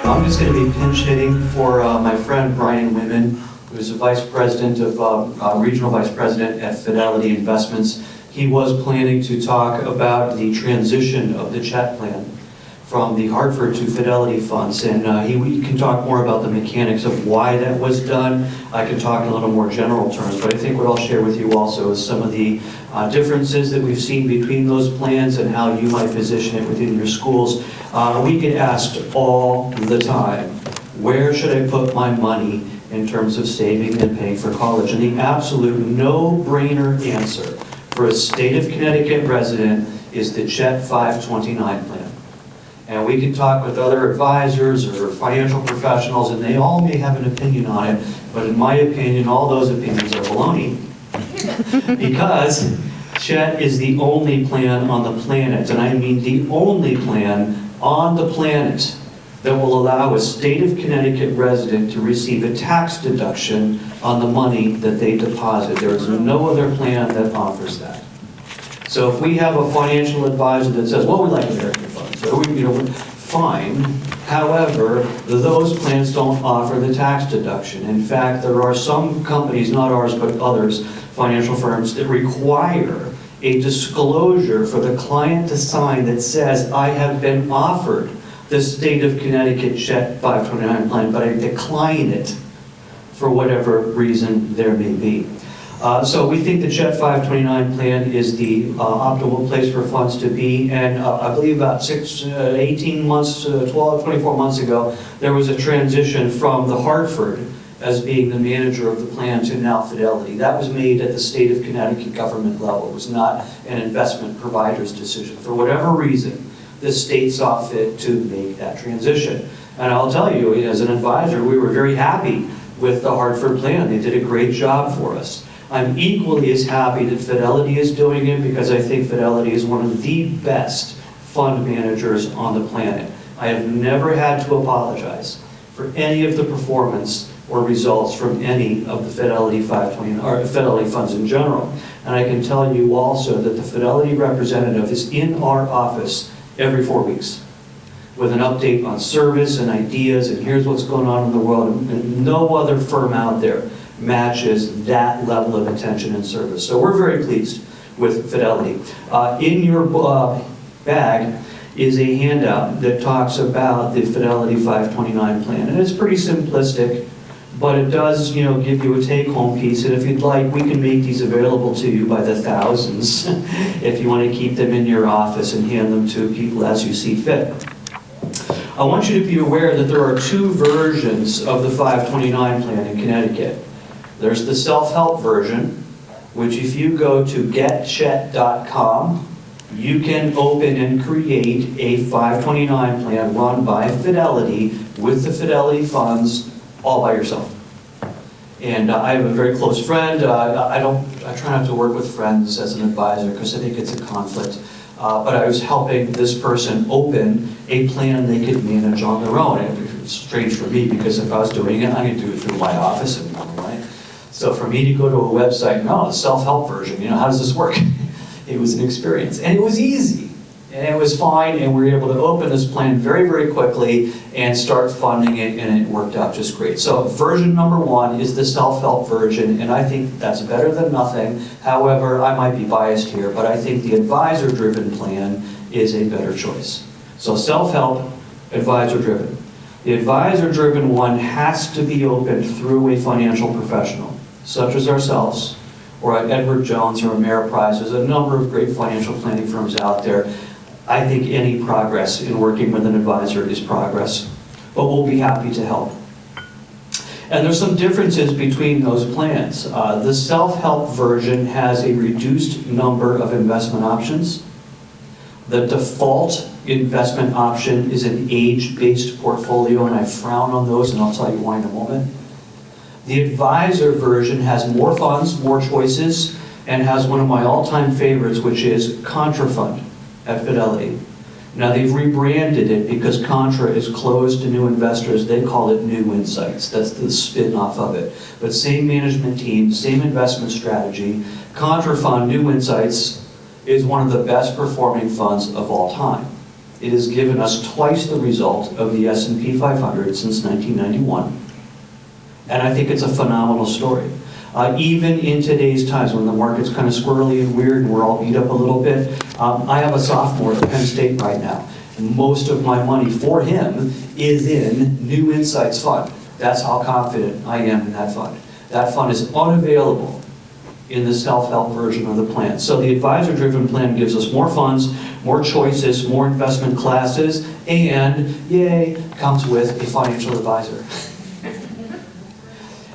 I'm just going to be pinch hitting for my friend Brian Whitman, who's the Vice President of Regional Vice President at Fidelity Investments. He was planning to talk about the transition of the CHET plan from the Hartford to Fidelity Funds, and we can talk more about the mechanics of why that was done. I can talk in a little more general terms, but I think what I'll share with you also is some of the differences that we've seen between those plans and how you might position it within your schools. We get asked all the time, where should I put my money in terms of saving and paying for college? And the absolute no-brainer answer for a State of Connecticut resident is the CHET 529 plan. And we can talk with other advisors or financial professionals, and they all may have an opinion on it, but in my opinion, all those opinions are baloney. Because CHET is the only plan on the planet, and I mean the only plan on the planet that will allow a State of Connecticut resident to receive a tax deduction on the money that they deposit. There is no other plan that offers that. So if we have a financial advisor that says, well, we like American funds, so fine. However, those plans don't offer the tax deduction. In fact, there are some companies, not ours, but others, financial firms, that require a disclosure for the client to sign that says, I have been offered the State of Connecticut CHET 529 plan, but I decline it for whatever reason there may be. So we think the CHET 529 plan is the optimal place for funds to be, and I believe about 18 months, 12, 24 months ago, there was a transition from the Hartford as being the manager of the plan to now Fidelity. That was made at the State of Connecticut government level. It was not an investment provider's decision. For whatever reason, the state saw fit to make that transition. And I'll tell you, as an advisor, we were very happy with the Hartford plan. They did a great job for us. I'm equally as happy that Fidelity is doing it because I think Fidelity is one of the best fund managers on the planet. I have never had to apologize for any of the performance or results from any of the Fidelity 529 or Fidelity funds in general. And I can tell you also that the Fidelity representative is in our office every 4 weeks with an update on service and ideas and here's what's going on in the world. And no other firm out there matches that level of attention and service. So we're very pleased with Fidelity. In your bag is a handout that talks about the Fidelity 529 plan. And it's pretty simplistic, but it does, give you a take-home piece. And if you'd like, we can make these available to you by the thousands if you want to keep them in your office and hand them to people as you see fit. I want you to be aware that there are two versions of the 529 plan in Connecticut. There's the self-help version, which if you go to getchet.com, you can open and create a 529 plan run by Fidelity with the Fidelity funds all by yourself. And I have a very close friend. I try not to work with friends as an advisor because I think it's a conflict. But I was helping this person open a plan they could manage on their own. And it was strange for me because if I was doing it, I could do it through my office and right. So for me to go to a website, no, a self-help version, how does this work? It was an experience, and it was easy, and it was fine, and we were able to open this plan very, very quickly and start funding it, and it worked out just great. So version number one is the self-help version, and I think that's better than nothing. However, I might be biased here, but I think the advisor-driven plan is a better choice. So self-help, advisor-driven. The advisor-driven one has to be opened through a financial professional, such as ourselves, or at Edward Jones or Ameriprise. There's a number of great financial planning firms out there. I think any progress in working with an advisor is progress, but we'll be happy to help. And there's some differences between those plans. The self-help version has a reduced number of investment options. The default investment option is an age-based portfolio, and I frown on those, and I'll tell you why in a moment. The advisor version has more funds, more choices, and has one of my all-time favorites, which is Contra Fund at Fidelity. Now they've rebranded it because Contra is closed to new investors. They call it New Insights. That's the spin-off of it. But same management team, same investment strategy. Contra Fund, New Insights, is one of the best performing funds of all time. It has given us twice the result of the S&P 500 since 1991. And I think it's a phenomenal story. Even in today's times when the market's kind of squirrely and weird and we're all beat up a little bit, I have a sophomore at Penn State right now. And most of my money for him is in New Insights Fund. That's how confident I am in that fund. That fund is unavailable in the self-help version of the plan. So the advisor-driven plan gives us more funds, more choices, more investment classes, and, yay, comes with a financial advisor.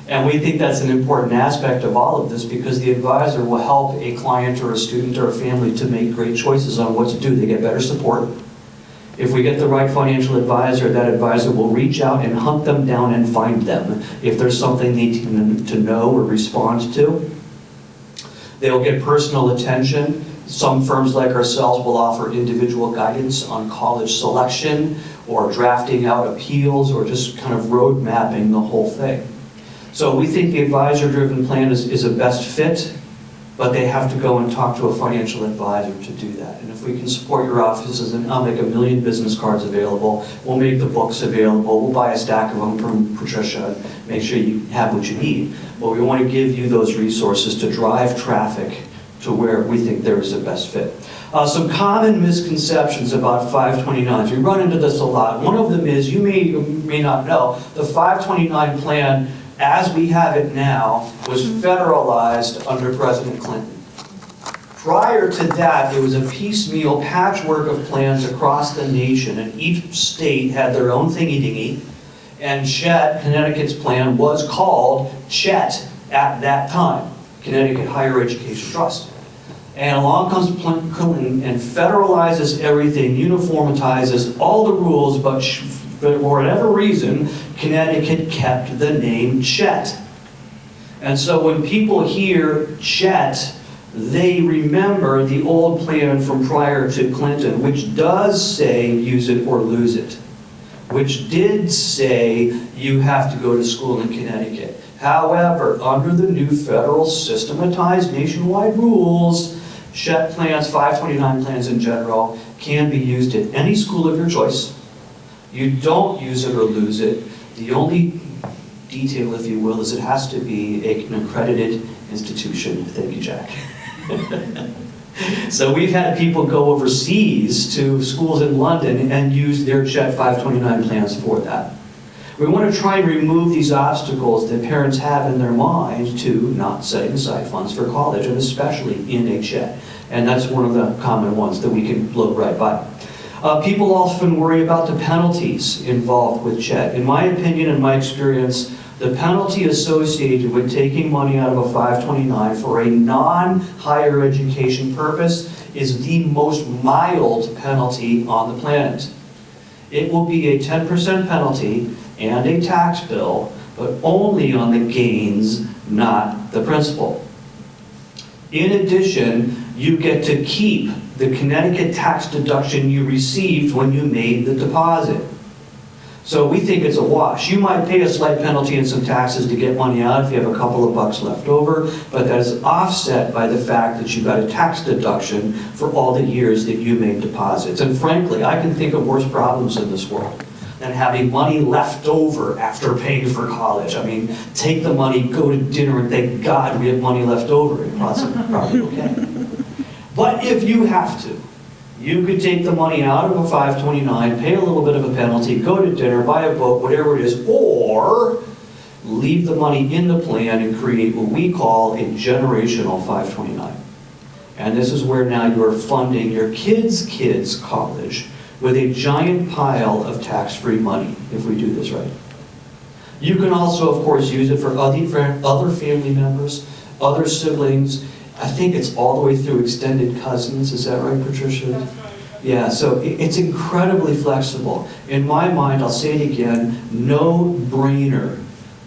And we think that's an important aspect of all of this because the advisor will help a client or a student or a family to make great choices on what to do. They get better support. If we get the right financial advisor, that advisor will reach out and hunt them down and find them if there's something they need to know or respond to. They'll get personal attention. Some firms like ourselves will offer individual guidance on college selection or drafting out appeals or just kind of road mapping the whole thing. So we think the advisor-driven plan is a best fit, but they have to go and talk to a financial advisor to do that. And if we can support your offices, then I'll make 1 million business cards available. We'll make the books available. We'll buy a stack of them from Patricia and make sure you have what you need. But we want to give you those resources to drive traffic to where we think there is the best fit. Some common misconceptions about 529s. We run into this a lot. One of them is, you may not know, the 529 plan as we have it now, was federalized under President Clinton. Prior to that, it was a piecemeal patchwork of plans across the nation, and each state had their own thingy-dingy, and CHET, Connecticut's plan, was called CHET at that time, Connecticut Higher Education Trust. And along comes Clinton and federalizes everything, uniformitizes all the rules, but for whatever reason, Connecticut kept the name CHET. And so when people hear CHET, they remember the old plan from prior to Clinton, which does say use it or lose it, which did say you have to go to school in Connecticut. However, under the new federal systematized nationwide rules, CHET plans, 529 plans in general, can be used at any school of your choice. You don't use it or lose it. The only detail, if you will, is it has to be an accredited institution. Thank you, Jack. So we've had people go overseas to schools in London and use their CHET 529 plans for that. We want to try and remove these obstacles that parents have in their mind to not setting aside funds for college, and especially in a CHET. And that's one of the common ones that we can blow right by. People often worry about the penalties involved with CHET. In my opinion and my experience, the penalty associated with taking money out of a 529 for a non-higher education purpose is the most mild penalty on the planet. It will be a 10% penalty and a tax bill, but only on the gains, not the principal. In addition, you get to keep the Connecticut tax deduction you received when you made the deposit. So we think it's a wash. You might pay a slight penalty and some taxes to get money out if you have a couple of bucks left over, but that is offset by the fact that you got a tax deduction for all the years that you made deposits. And frankly, I can think of worse problems in this world than having money left over after paying for college. I mean, take the money, go to dinner, and thank God we have money left over. It's probably okay. But if you have to, you could take the money out of a 529, pay a little bit of a penalty, go to dinner, buy a boat, whatever it is, or leave the money in the plan and create what we call a generational 529. And this is where now you're funding your kids' college with a giant pile of tax-free money, if we do this right. You can also, of course, use it for other family members, other siblings. I think it's all the way through extended cousins. Is that right, Patricia? That's right. Yeah, so it's incredibly flexible. In my mind, I'll say it again, no brainer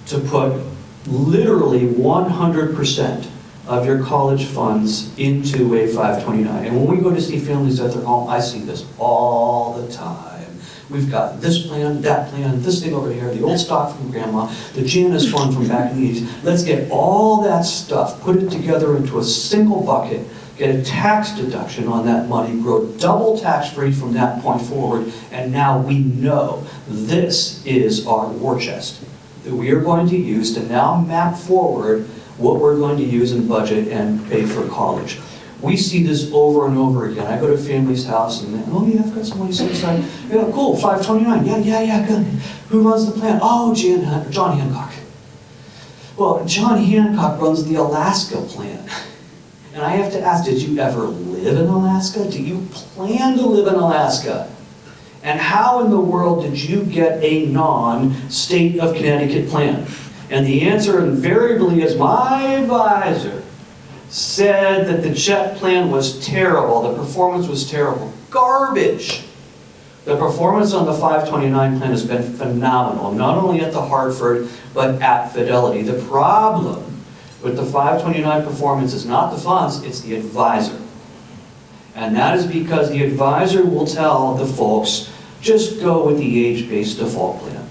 to put literally 100% of your college funds into a 529. And when we go to see families at their home, I see this all the time. We've got this plan, this thing over here, the old stock from grandma, the Janus fund from back in the 80s. Let's get all that stuff, put it together into a single bucket, get a tax deduction on that money, grow double tax-free from that point forward, and now we know this is our war chest that we are going to use to now map forward what we're going to use in budget and pay for college. We see this over and over again. I go to a family's house and, oh yeah, I've got some money set aside. Yeah, cool, 529, yeah, good. Who runs the plan? Oh, John Hancock. Well, John Hancock runs the Alaska plan. And I have to ask, did you ever live in Alaska? Do you plan to live in Alaska? And how in the world did you get a non-State of Connecticut plan? And the answer invariably is my advisor said that the CHET plan was terrible, the performance was terrible. Garbage! The performance on the 529 plan has been phenomenal, not only at the Hartford, but at Fidelity. The problem with the 529 performance is not the funds, it's the advisor. And that is because the advisor will tell the folks, just go with the age-based default plan.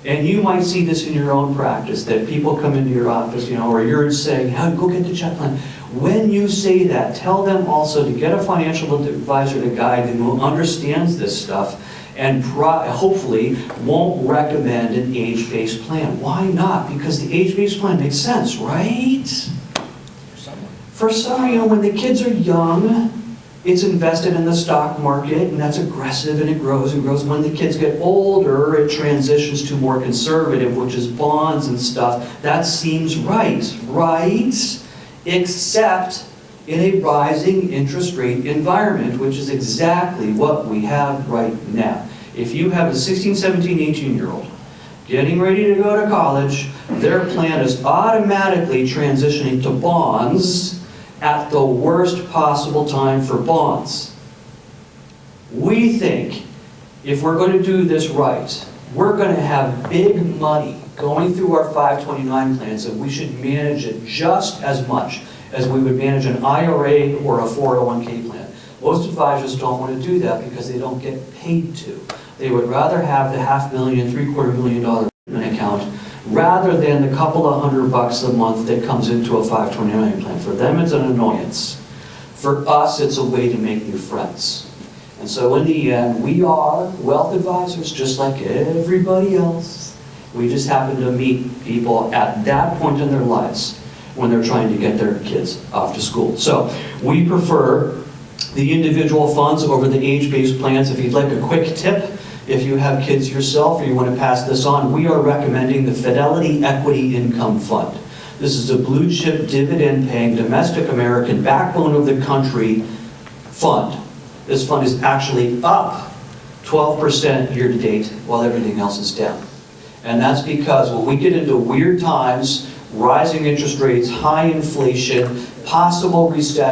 And you might see this in your own practice, that people come into your office, or you're saying, hey, go get the CHET plan. When you say that, tell them also to get a financial advisor to guide them who understands this stuff and hopefully won't recommend an age-based plan. Why not? Because the age-based plan makes sense, right? For some, when the kids are young, it's invested in the stock market, and that's aggressive, and it grows and grows. When the kids get older, it transitions to more conservative, which is bonds and stuff. That seems right, right? Except in a rising interest rate environment, which is exactly what we have right now. If you have a 16, 17, 18-year-old getting ready to go to college, their plan is automatically transitioning to bonds at the worst possible time for bonds. We think if we're going to do this right, we're going to have big money going through our 529 plans, and we should manage it just as much as we would manage an IRA or a 401k plan. Most advisors don't want to do that because they don't get paid to. They would rather have the $500,000, $750,000 account rather than the couple of $100 a month that comes into a 529 plan. For them, it's an annoyance. For us, it's a way to make new friends. And so in the end, we are wealth advisors just like everybody else. We just happen to meet people at that point in their lives when they're trying to get their kids off to school. So we prefer the individual funds over the age-based plans. If you'd like a quick tip, if you have kids yourself or you want to pass this on, we are recommending the Fidelity Equity Income Fund. This is a blue chip dividend-paying domestic American backbone of the country fund. This fund is actually up 12% year-to-date while everything else is down. And that's because when we get into weird times, rising interest rates, high inflation, possible recession,